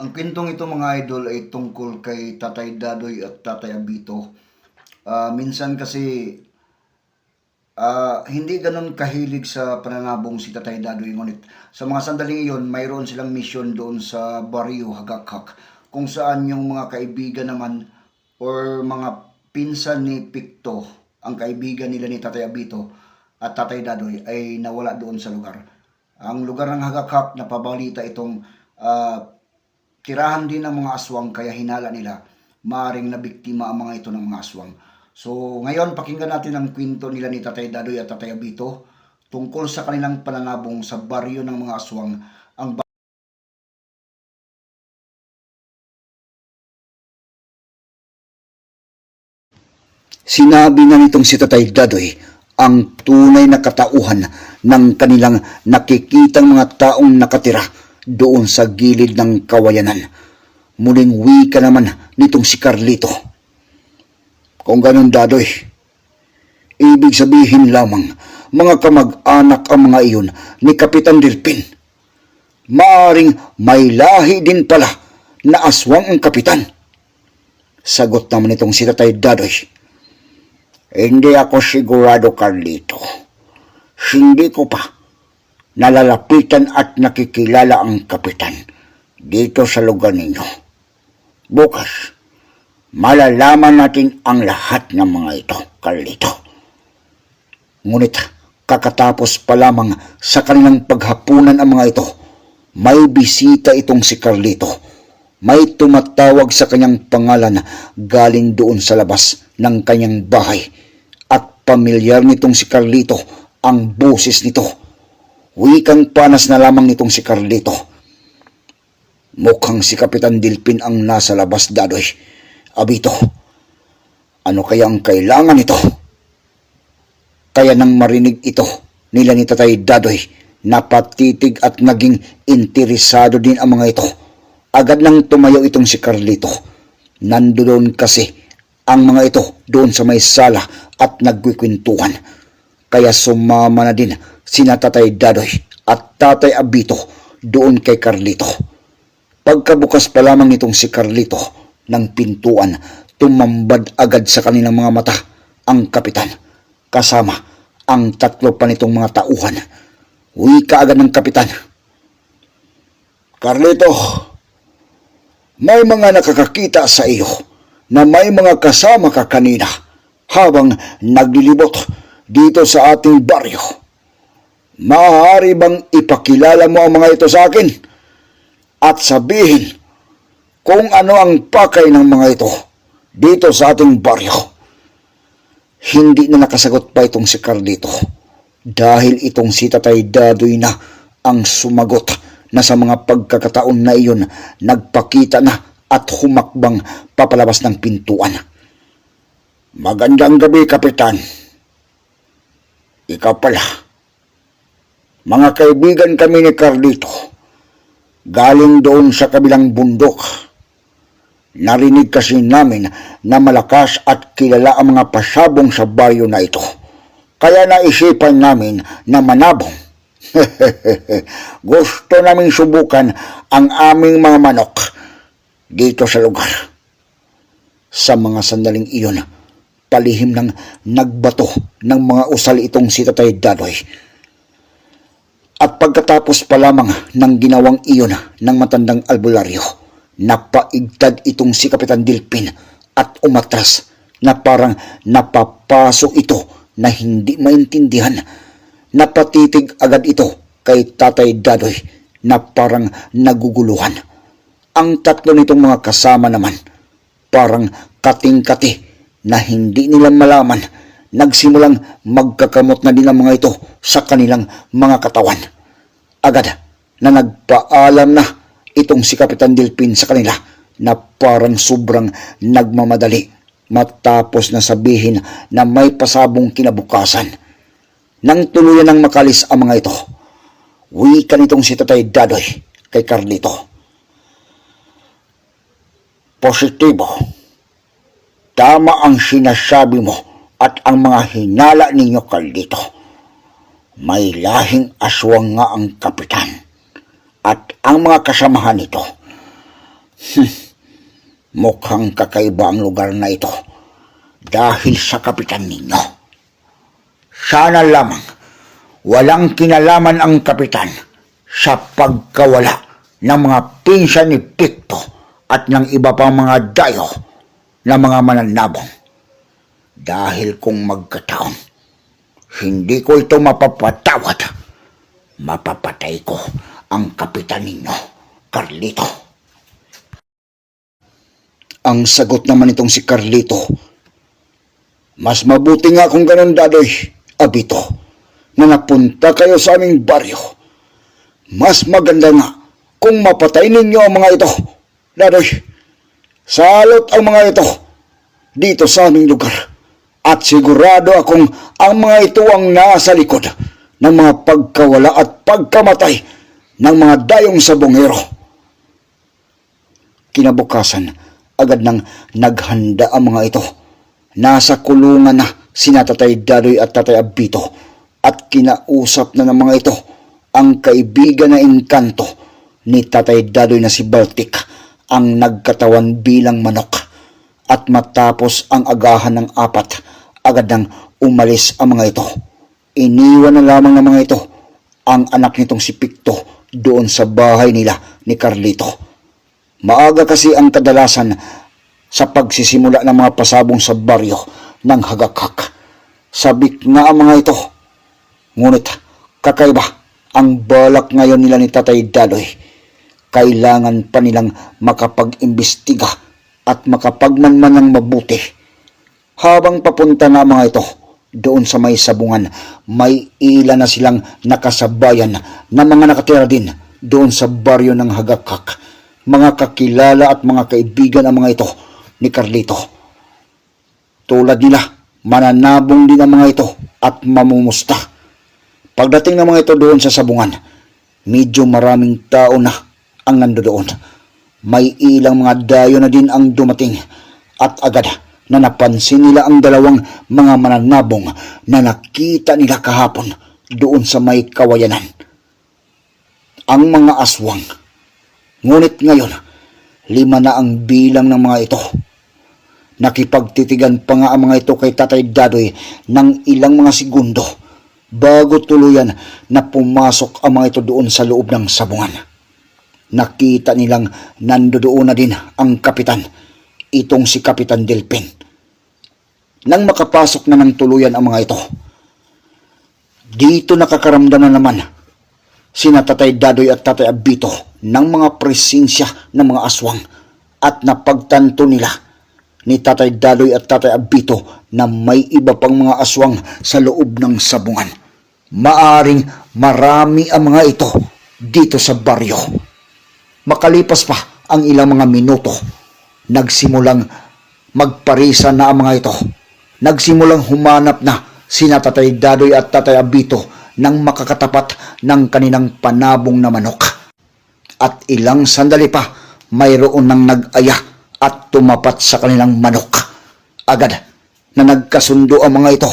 Ang kwentong ito mga idol ay tungkol kay Tatay Dadoy at Tatay Abito. Minsan kasi hindi ganun kahilig sa pananabong si Tatay Dadoy. Ngunit sa mga sandaling iyon, mayroon silang mission doon sa Barrio Hagakhak, kung saan yung mga kaibigan naman or mga pinsan ni Picto, ang kaibigan nila ni Tatay Abito at Tatay Dadoy, ay nawala doon sa lugar. Ang lugar ng Hagakhak, napabalita itong tirahan din ng mga aswang, kaya hinala nila maaring nabiktima ang mga ito ng mga aswang. So ngayon pakinggan natin ang kwento nila ni Tatay Dadoy at Tatay Abito tungkol sa kanilang pananabong sa baryo ng mga aswang. Sinabi na nitong si Tatay Dadoy ang tunay na katauhan ng kanilang nakikitang mga taong nakatira doon sa gilid ng kawayanan. Muling wika naman nitong si Carlito. Kung ganun, Dadoy, ibig sabihin lamang mga kamag-anak ang mga iyon ni Kapitan Dilpin. Maaring may lahi din pala na aswang ang kapitan. Sagot naman itong si Tatay Dadoy. Hindi ako sigurado, Carlito. Hindi ko pa nalalapitan at nakikilala ang kapitan dito sa lugar ninyo. Bukas, malalaman natin ang lahat ng mga ito, Carlito. Ngunit kakatapos pa lamang sa kanilang paghapunan ang mga ito, may bisita itong si Carlito. May tumatawag sa kanyang pangalan galing doon sa labas ng kanyang bahay, at pamilyar nitong si Carlito ang boses nito. Wikang panas na lamang nitong si Carlito. Mukhang si Kapitan Dilpin ang nasa labas, Dadoy. Abito, ano kaya ang kailangan nito? Kaya nang marinig ito nila ni Tatay Dadoy, napatitig at naging interesado din ang mga ito. Agad nang tumayo itong si Carlito. Nandoon kasi ang mga ito doon sa may sala at nagkikwentuhan. Kaya sumama na din sina Tatay Dadoy at Tatay Abito doon kay Carlito. Pagkabukas pa lamang nitong si Carlito ng pintuan, tumambad agad sa kanilang mga mata ang kapitan, kasama ang tatlo pa nitong mga tauhan. Wika agad ng kapitan. Carlito, may mga nakakakita sa iyo na may mga kasama ka kanina habang naglilibot dito sa ating baryo. Maaari bang ipakilala mo ang mga ito sa akin at sabihin kung ano ang pakay ng mga ito dito sa ating baryo? Hindi na nakasagot pa itong si Carlito dahil itong si Tatay Dadoy na ang sumagot na sa mga pagkakataon na iyon nagpakita na at humakbang papalabas ng pintuan. Magandang gabi, Kapitan. Ikaw pala. Mga kaibigan kami ni Carlito. Galing doon sa kabilang bundok. Narinig kasi namin na malakas at kilala ang mga pasabong sa baryo na ito. Kaya naisipan namin na manabong. Gusto namin subukan ang aming mga manok dito sa lugar. Sa mga sandaling iyon, palihim nang nagbato ng mga usal itong si Tatay Dadoy. At pagkatapos pa lamang ng ginawang iyon ng matandang albularyo, napaigtad itong si Kapitan Dilpin at umatras na parang napapasok ito na hindi maintindihan. Napatitig agad ito kay Tatay Dadoy na parang naguguluhan. Ang tatlo nitong mga kasama naman, parang kating-kati na hindi nila malaman, nagsimulang magkakamot na din ang mga ito sa kanilang mga katawan. Agad na nagpaalam na itong si Kapitan Dilpin sa kanila na parang sobrang nagmamadali matapos na sabihin na may pasabong kinabukasan. Nang tuluyan ng makalis ang mga ito, wika nitong si Tatay Dadoy kay Carlito. Positibo. Tama ang sinasabi mo at ang mga hinala ninyo, Carlito. May lahing aswang nga ang kapitan at ang mga kasamahan nito. Mukhang kakaiba ang lugar na ito dahil sa kapitan ninyo. Sana lamang walang kinalaman ang kapitan sa pagkawala ng mga pinsan ni Picto at ng iba pang mga dayo na mga mananabong. Dahil kung magkataon, hindi ko ito mapapatawad. Mapapatay ko ang kapitan ninyo, Carlito. Ang sagot naman itong si Carlito, mas mabuti nga kung ganun, Dadoy, Abito, na napunta kayo sa aming baryo. Mas maganda nga kung mapatay ninyo ang mga ito, Dadoy. Salot ang mga ito dito sa aming lugar. At sigurado akong ang mga ito ang nasa likod ng mga pagkawala at pagkamatay ng mga dayong sabongero. Kinabukasan, agad nang naghanda ang mga ito. Nasa kulungan na sina Tatay Dadoy at Tatay Abito at kinausap na ng mga ito ang kaibigan na engkanto ni Tatay Dadoy na si Baltic, ang nagkatawan bilang manok. At matapos ang agahan ng apat, agad nang umalis ang mga ito. Iniwan na lamang ng mga ito ang anak nitong si Picto doon sa bahay nila ni Carlito. Maaga kasi ang kadalasan sa pagsisimula ng mga pasabong sa baryo ng Hagakak. Sabik na ang mga ito. Ngunit kakaiba ang balak ngayon nila ni Tatay Dadoy. Kailangan pa nilang makapag-imbestiga at makapagmanman ng mabuti. Habang papunta na mga ito doon sa may sabungan, may ilan na silang nakasabayan na mga nakatira din doon sa baryo ng Hagakak. Mga kakilala at mga kaibigan ang mga ito ni Carlito. Tulad nila, mananabong din ang mga ito at mamumusta. Pagdating ng mga ito doon sa sabungan, medyo maraming tao na ang nandoon. May ilang mga dayo na din ang dumating at agad na napansin nila ang dalawang mga mananabong na nakita nila kahapon doon sa may kawayanan. Ang mga aswang. Ngunit ngayon, 5 na ang bilang ng mga ito. Nakipagtitigan pa nga ang mga ito kay Tatay Dadoy ng ilang mga segundo bago tuluyan na pumasok ang mga ito doon sa loob ng sabungan. Nakita nilang nandoon na din ang kapitan, itong si Kapitan Delpin. Nang makapasok na ng tuluyan ang mga ito, dito nakakaramdam na naman sina Tatay Dadoy at Tatay Abito ng mga presensya ng mga aswang at napagtanto nila ni Tatay Dadoy at Tatay Abito na may iba pang mga aswang sa loob ng sabungan. Maaring marami ang mga ito dito sa baryo. Makalipas pa ang ilang mga minuto, nagsimulang magparisa na ang mga ito. Nagsimulang humanap na sina Tatay Dadoy at Tatay Abito ng makakatapat ng kanilang panabong na manok. At ilang sandali pa, mayroon nang nag-aya at tumapat sa kanilang manok. Agad na nagkasundo ang mga ito.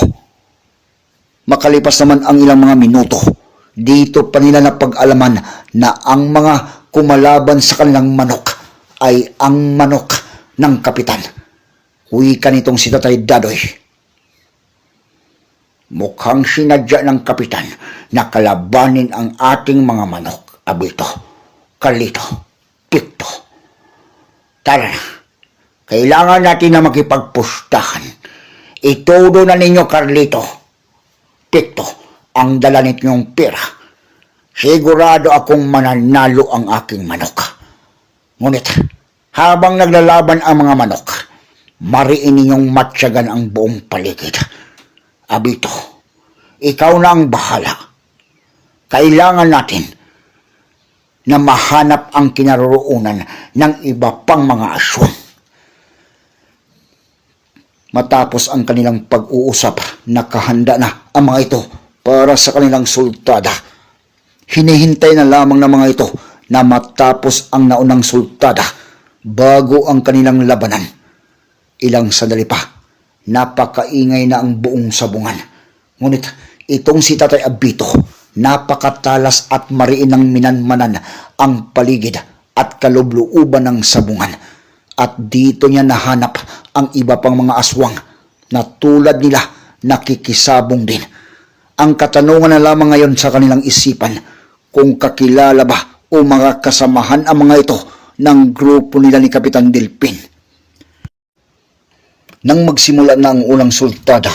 Makalipas naman ang ilang mga minuto, dito pa nila napag-alaman na ang mga kumalaban sa kanilang manok ay ang manok ng kapitan. Wika nitong si Tatay Dadoy. Mukhang sinadya ng kapitan na kalabanin ang ating mga manok, Abito, Carlito, Picto. Tara na, kailangan natin na makipagpustahan. Itudo na ninyo, Carlito, Picto, ang dala ninyong pera. Sigurado akong mananalo ang aking manok. Ngunit, habang naglalaban ang mga manok, mariin ninyong matyagan ang buong paligid. Abito, ikaw na ang bahala. Kailangan natin na mahanap ang kinaroroonan ng iba pang mga aswang. Matapos ang kanilang pag-uusap, nakahanda na ang mga ito para sa kanilang sultada. Hinihintay na lamang ng mga ito na matapos ang naunang sultada bago ang kanilang labanan. Ilang sandali pa, napakaingay na ang buong sabungan. Ngunit itong si Tatay Abito, napakatalas at mariin ng minanmanan ang paligid at kalubluuban ng sabungan. At dito niya nahanap ang iba pang mga aswang na tulad nila nakikisabong din. Ang katanungan na lamang ngayon sa kanilang isipan, kung kakilala ba o mga kasamahan ang mga ito ng grupo nila ni Kapitan Delpin. Nang magsimula na ang unang sultada,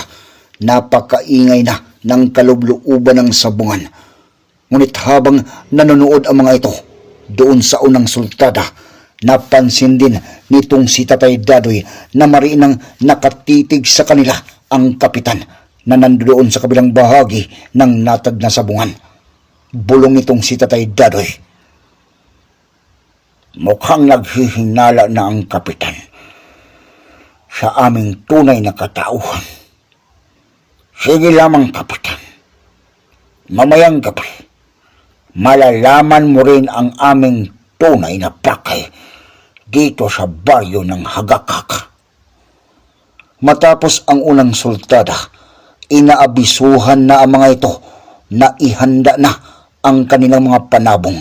napakaingay na ng kalubluuban ng sabungan. Ngunit habang nanonood ang mga ito doon sa unang sultada, napansin din nitong si Tatay Dadoy na mariinang nakatitig sa kanila ang kapitan na nandoon sa kabilang bahagi ng natag na sabungan. Bulong nitong si Tatay Dadoy. Mukhang naghihinala na ang kapitan sa aming tunay na katauhan. Sige lamang, kapitan. Mamayang gabi, malalaman mo rin ang aming tunay na pakay dito sa baryo ng Hagakak. Matapos ang unang sultada, inaabisuhan na ang mga ito na ihanda na ang kanilang mga panabong.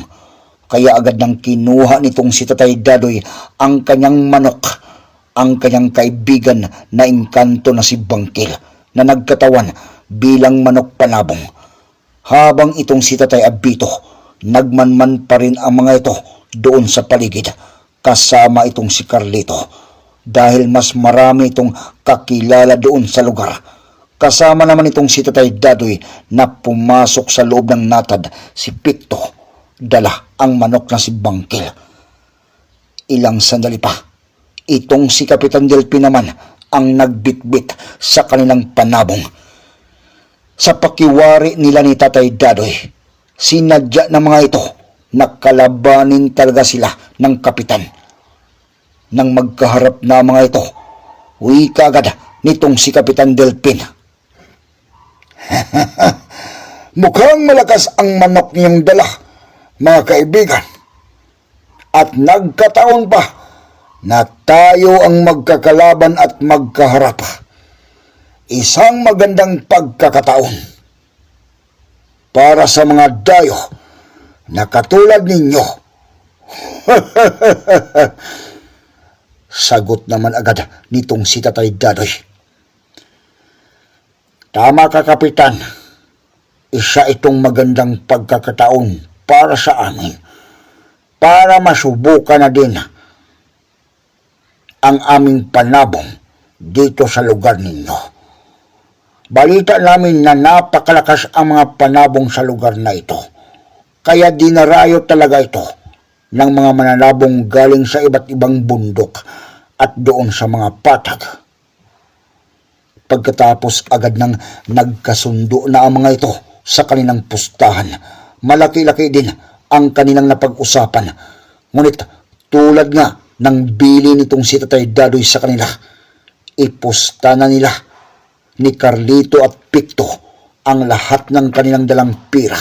Kaya agad nang kinuha nitong si Tatay Dadoy ang kanyang manok, ang kanyang kaibigan na engkanto na si Bangkil na nagkatawan bilang manok panabong. Habang itong si Tatay Abito, nagmanman pa rin ang mga ito doon sa paligid kasama itong si Carlito dahil mas marami itong kakilala doon sa lugar. Kasama naman itong si Tatay Dadoy na pumasok sa loob ng natad si Picto, dala ang manok na si Bangkil. Ilang sandali pa, itong si Kapitan Delpin naman ang nagbitbit sa kanilang panabong. Sa pakiwari nila ni Tatay Dadoy, sinadya ng mga ito na kalabanin talaga sila ng kapitan. Nang magkaharap na mga ito, wika agad nitong si Kapitan Delpin. Mukhang malakas ang manok niyong dala, mga kaibigan. At nagkataon pa na tayo ang magkakalaban at magkaharap. Isang magandang pagkakataon para sa mga dayo na katulad ninyo. Sagot naman agad nitong si Tatay Dadoy. Tama ka, Kapitan. Isa itong magandang pagkakataon para sa amin, para masubukan na din ang aming panabong dito sa lugar ninyo. Balita namin na napakalakas ang mga panabong sa lugar na ito, kaya dinarayo talaga ito ng mga mananabong galing sa iba't ibang bundok at doon sa mga patag. Pagkatapos agad nang nagkasundo na ang mga ito sa kanilang pustahan, malaki-laki din ang kanilang napag-usapan. Ngunit tulad nga ng bili nitong si Tatay Dadoy sa kanila, ipusta na nila ni Carlito at Picto ang lahat ng kanilang dalang pira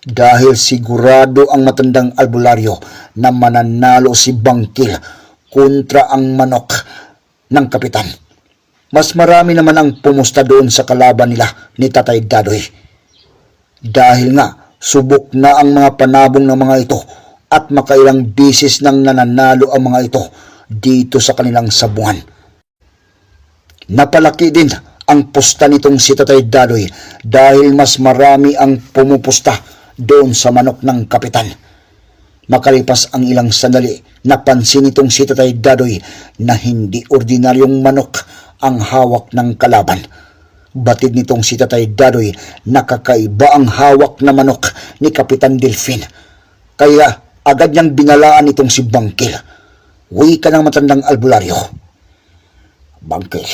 dahil sigurado ang matandang albularyo na mananalo si Bangkil kontra ang manok ng kapitan. Mas marami naman ang pumusta doon sa kalaban nila ni Tatay Dadoy dahil nga subok na ang mga panabong ng mga ito at makailang bisis nang nananalo ang mga ito dito sa kanilang sabungan. Napalaki din ang pusta nitong si Tatay Dadoy dahil mas marami ang pumupusta doon sa manok ng kapitan. Makalipas ang ilang sandali, napansin itong si Tatay Dadoy na hindi ordinaryong manok ang hawak ng kalaban. Batid nitong si Tatay Dadoy na kakaiba ang hawak na manok ni Kapitan Delpin. Kaya agad niyang binalaan itong si Bangkil. Wika ng matandang albularyo. Bangkil,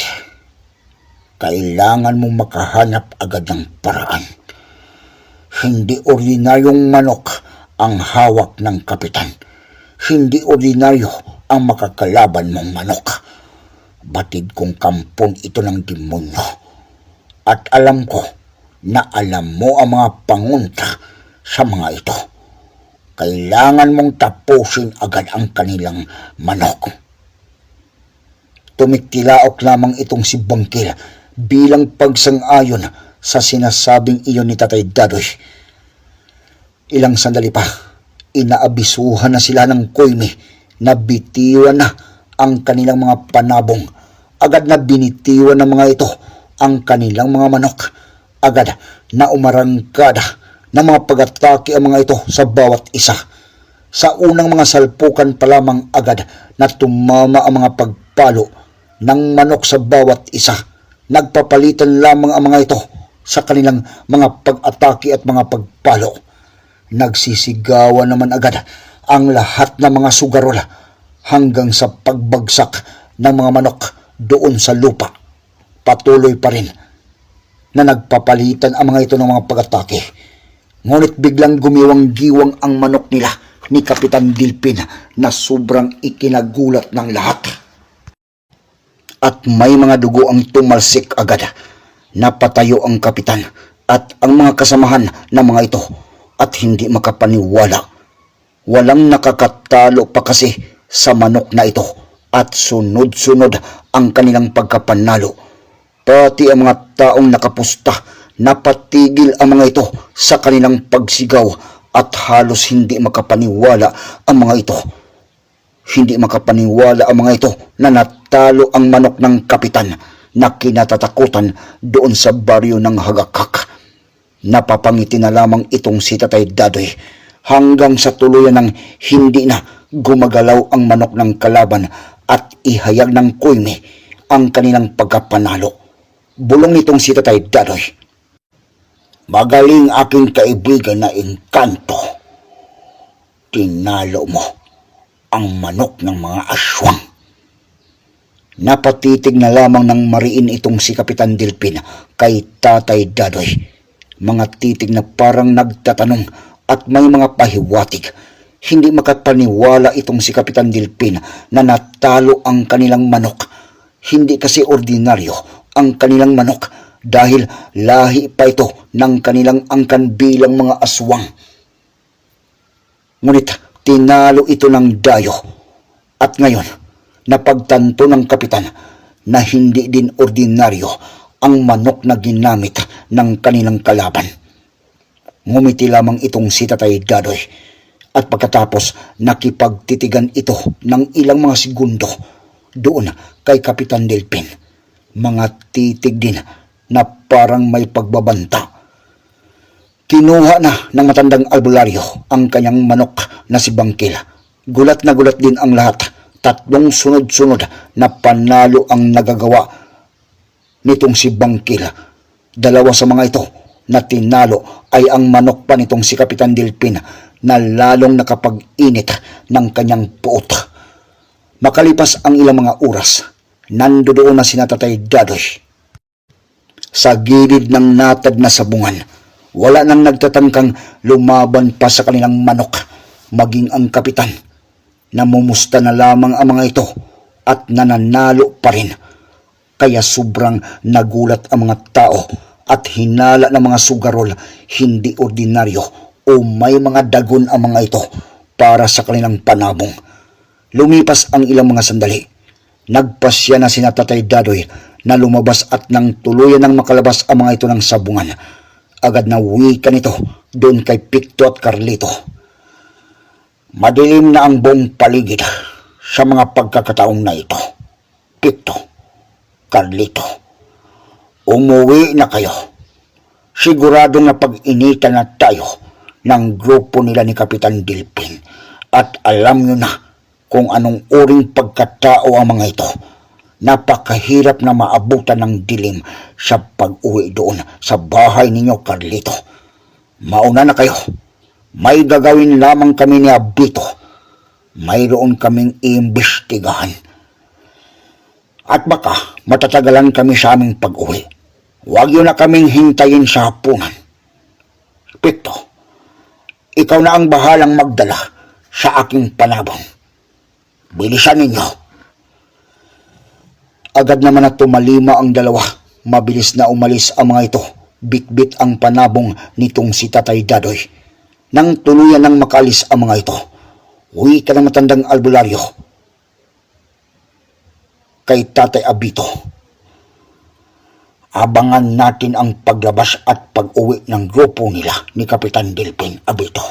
kailangan mong makahanap agad ng paraan. Hindi ordinaryong manok ang hawak ng kapitan. Hindi ordinaryo ang makakalaban mong manok. Batid kong kampon ito ng demonyo. At alam ko na alam mo ang mga pangunta sa mga ito. Kailangan mong tapusin agad ang kanilang manok. Tumitilaok lamang itong si Bangkil bilang pagsang-ayon sa sinasabing iyon ni Tatay Dadoy. Ilang sandali pa, Inaabisuhan na sila ng Koyme na bitiwan na ang kanilang mga panabong. Agad na binitiwan ng mga ito ang kanilang mga manok. Agad na umarangkada ng mga pag-atake ang mga ito sa bawat isa. Sa unang mga salpukan pa lamang agad na tumama ang mga pagpalo ng manok sa bawat isa. Nagpapalitan lamang ang mga ito sa kanilang mga pag-atake at mga pagpalo. Nagsisigawan naman agad ang lahat ng mga sugarol hanggang sa pagbagsak ng mga manok doon sa lupa. Patuloy pa rin na nagpapalitan ang mga ito ng mga pag-atake. Ngunit biglang gumiwang-giwang ang manok nila ni Kapitan Dilpin na sobrang ikinagulat ng lahat. At may mga dugo ang tumalsik agad. Napatayo ang kapitan at ang mga kasamahan ng mga ito at hindi makapaniwala. Walang nakakatalo pa kasi sa manok na ito at sunod-sunod ang kanilang pagkapanalo. Pati ang mga taong nakapusta, napatigil ang mga ito sa kanilang pagsigaw at halos hindi makapaniwala ang mga ito. Hindi makapaniwala ang mga ito na natalo ang manok ng kapitan na kinatatakutan doon sa baryo ng Hagakak. Napapangiti na lamang itong si Tatay Dadoy hanggang sa tuluyan ng hindi na gumagalaw ang manok ng kalaban at ihayag ng Koyme ang kanilang pagkapanalo. Bulong nitong si Tatay Dadoy, "Magaling aking kaibigan na Engkanto. Tinalo mo ang manok ng mga aswang." Napatitig na lamang ng mariin itong si Kapitan Dilpin kay Tatay Dadoy. Mga titig na parang nagtatanong at may mga pahiwatig. Hindi makapaniwala itong si Kapitan Dilpin na natalo ang kanilang manok. Hindi kasi ordinaryo ang kanilang manok dahil lahi pa ito ng kanilang angkan bilang mga aswang. Ngunit tinalo ito ng dayo at ngayon napagtanto ng kapitan na hindi din ordinaryo ang manok na ginamit ng kanilang kalaban. Ngumiti lamang itong si Tatay Dadoy at pagkatapos nakipagtitigan ito ng ilang mga segundo doon kay Kapitan Dilpin. Mga titig din na parang may pagbabanta. Kinuha na ng matandang albularyo ang kanyang manok na si Bangkil. Gulat na gulat din ang lahat. Tatlong sunod-sunod na panalo ang nagagawa nitong si Bangkil. Dalawa sa mga ito na tinalo ay ang manok pa nitong si Kapitan Dilpin na lalong nakapag-init ng kanyang puot. Makalipas ang ilang mga oras, nandoon na si Tatay Dadoy sa gilid ng natad na sabungan. Wala nang nagtatangkang lumaban pa sa kanilang manok, maging ang kapitan. Namumusta na lamang ang mga ito at nananalo pa rin. Kaya sobrang nagulat ang mga tao at hinala ng mga sugarol, hindi ordinaryo o may mga dagon ang mga ito para sa kanilang panabong. Lumipas ang ilang mga sandali. Nagpasya na sina Tatay Dadoy na lumabas at nang tuluyan ng makalabas ang mga ito ng sabungan. Agad na wika nito doon kay Picto at Carlito. "Madilim na ang buong paligid sa mga pagkakataong na ito. Picto, Carlito, umuwi na kayo. Sigurado na pag-initan na tayo ng grupo nila ni Kapitan Dilpin at alam nyo na kung anong uring pagkatao ang mga ito. Napakahirap na maabutan ng dilim sa pag-uwi doon sa bahay ninyo, Carlito. Mauna na kayo. May gagawin lamang kami ni Abito. Mayroon kaming iimbestigahan. At baka matatagalan kami sa aming pag-uwi. Huwag yun na kaming hintayin sa hapunan. Pito, ikaw na ang bahalang magdala sa aking panabong. Bilisan ninyo." Agad naman na tumalima ang dalawa. Mabilis na umalis ang mga ito. Bit-bit ang panabong nitong si Tatay Dadoy. Nang tuluyan ng makalis ang mga ito, uwi ka ng matandang albularyo kay Tatay Abito. "Abangan natin ang paglabas at pag-uwi ng grupo nila ni Kapitan Dilpin, Abito.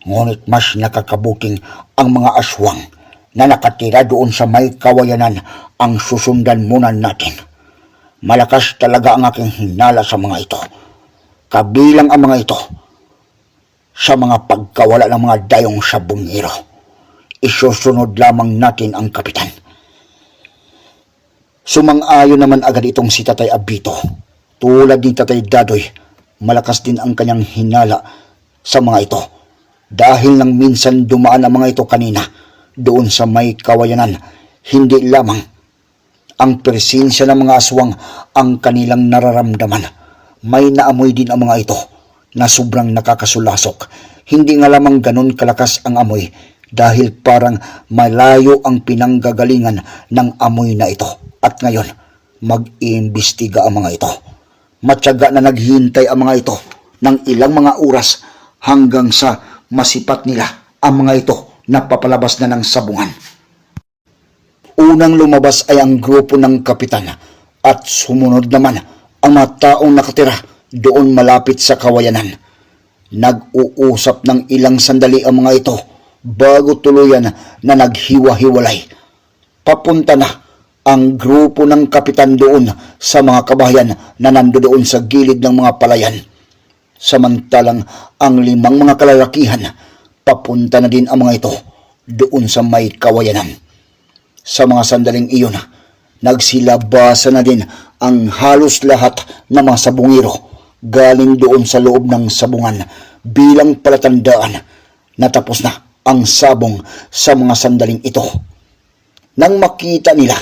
Ngunit mas nakakabuking ang mga aswang na nakatira doon sa may kawayanan ang susundan muna natin. Malakas talaga ang aking hinala sa mga ito. Kabilang ang mga ito sa mga pagkawala ng mga dayong sa bungiro. Isusunod lamang natin ang kapitan. Sumang-ayon naman agad itong si Tatay Abito. Tulad ni Tatay Dadoy, malakas din ang kanyang hinala sa mga ito. Dahil nang minsan dumaan ang mga ito kanina doon sa may kawayanan, hindi lamang ang presensya ng mga aswang ang kanilang nararamdaman. May naamoy din ang mga ito na sobrang nakakasulasok. Hindi nga lamang ganun kalakas ang amoy dahil parang malayo ang pinanggagalingan ng amoy na ito. At ngayon, mag-iimbestiga ang mga ito. Matyaga na naghihintay ang mga ito ng ilang mga oras hanggang sa masipat nila ang mga ito na papalabas na ng sabungan. Unang lumabas ay ang grupo ng kapitan at sumunod naman ang mga taong nakatira doon malapit sa kawayanan. Nag-uusap ng ilang sandali ang mga ito bago tuluyan na naghiwa-hiwalay. Papunta na ang grupo ng kapitan doon sa mga kabahayan na nandoon sa gilid ng mga palayan. Samantalang ang 5 mga kalalakihan, papunta na din ang mga ito doon sa may kawayanan. Sa mga sandaling iyon, nagsilabasa na din ang halos lahat ng mga sabungiro galing doon sa loob ng sabungan bilang palatandaan na tapos na ang sabong sa mga sandaling ito. Nang makita nila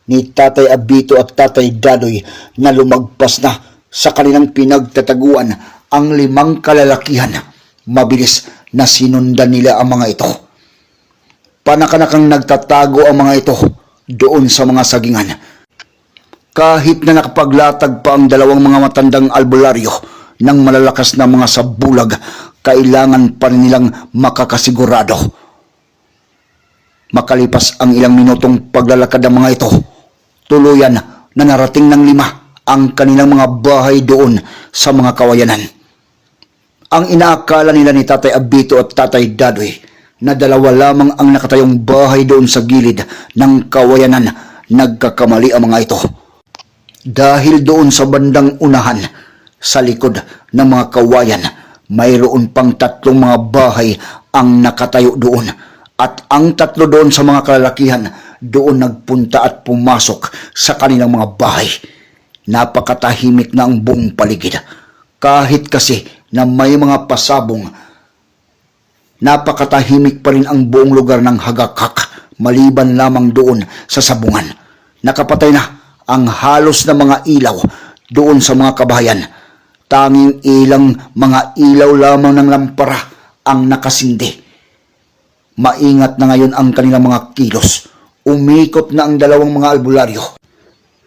ni Tatay Abito at Tatay Dadoy na lumagpas na sa kanilang pinagtataguan ang 5 kalalakihan, mabilis na sinundan nila ang mga ito. Panakanakang nagtatago ang mga ito doon sa mga sagingan. Kahit na nakapaglatag pa ang 2 mga matandang albularyo ng malalakas na mga sabulag, kailangan pa rin nilang makakasigurado. Makalipas ang ilang minutong paglalakad ng mga ito, tuluyan na narating ng 5 ang kanilang mga bahay doon sa mga kawayanan. Ang inaakala nila ni Tatay Abito at Tatay Dadoy na 2 lamang ang nakatayong bahay doon sa gilid ng kawayanan, nagkakamali ang mga ito. Dahil doon sa bandang unahan, sa likod ng mga kawayan, mayroon pang 3 mga bahay ang nakatayo doon. At ang 3 doon sa mga kalalakihan, doon nagpunta at pumasok sa kanilang mga bahay. Napakatahimik na ang buong paligid. Kahit kasi na may mga pasabong, napakatahimik pa rin ang buong lugar ng Hagakak, maliban lamang doon sa sabungan. Nakapatay na ang halos na mga ilaw doon sa mga kabahayan. Tanging ilang mga ilaw lamang ng lampara ang nakasindi. Maingat na ngayon ang kanilang mga kilos. Umikot na ang 2 mga albularyo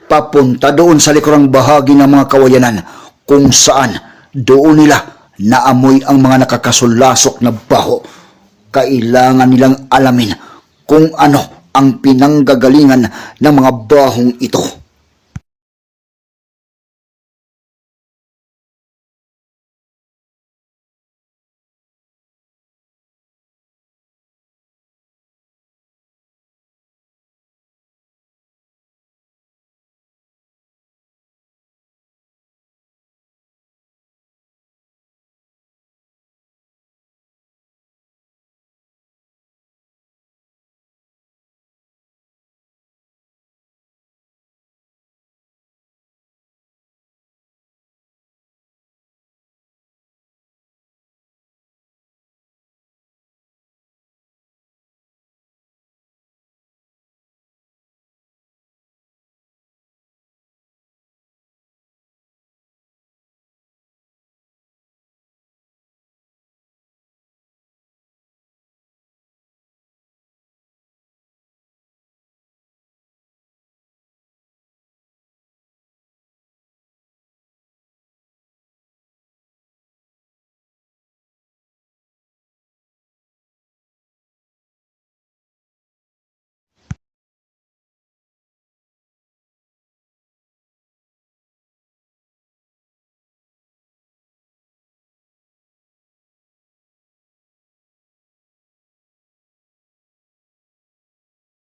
papunta doon sa likurang bahagi ng mga kawayanan, kung saan doon nila naamoy ang mga nakakasulasok na baho. Kailangan nilang alamin kung ano ang pinanggagalingan ng mga bahong ito.